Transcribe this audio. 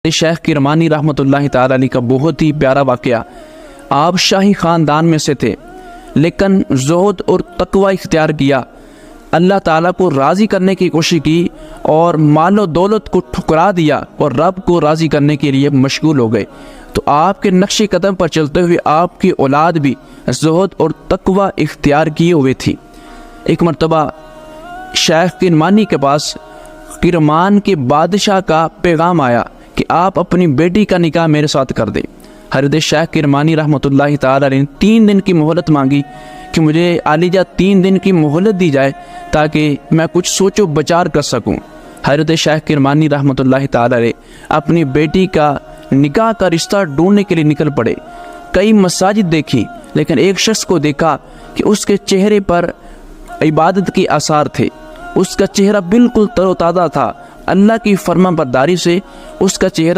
شیخ کرمانی رحمۃ اللہ تعالی علیہ کا بہت ہی پیارا واقعہ۔ آپ شاہی خاندان میں سے تھے لیکن زہد اور تقوی اختیار کیا، اللہ تعالیٰ کو راضی کرنے کی کوشش کی اور مال و دولت کو ٹھکرا دیا اور رب کو راضی کرنے کے لیے مشغول ہو گئے۔ تو آپ کے نقش قدم پر چلتے ہوئے آپ کی اولاد بھی زہد اور تقوی اختیار کیے ہوئے تھی۔ ایک مرتبہ شیخ کرمانی کے پاس کرمان کے بادشاہ کا پیغام آیا کہ آپ اپنی بیٹی کا نکاح میرے ساتھ کر دیں۔ حضرت شیخ کرمانی رحمۃ اللہ تعالی علیہ نے 3 دن کی مہلت مانگی کہ مجھے عالیجہ 3 دن کی مہلت دی جائے تاکہ میں کچھ سوچ و بچار کر سکوں۔ حضرت شیخ کرمانی رحمۃ اللہ تعالی علیہ اپنی بیٹی کا نکاح کا رشتہ ڈھونڈنے کے لیے نکل پڑے۔ کئی مساجد دیکھی لیکن ایک شخص کو دیکھا کہ اس کے چہرے پر عبادت کے آثار تھے، اس کا چہرہ بالکل تر و تازہ تھا، اللہ کی فرما برداری سے اس کا چہرہ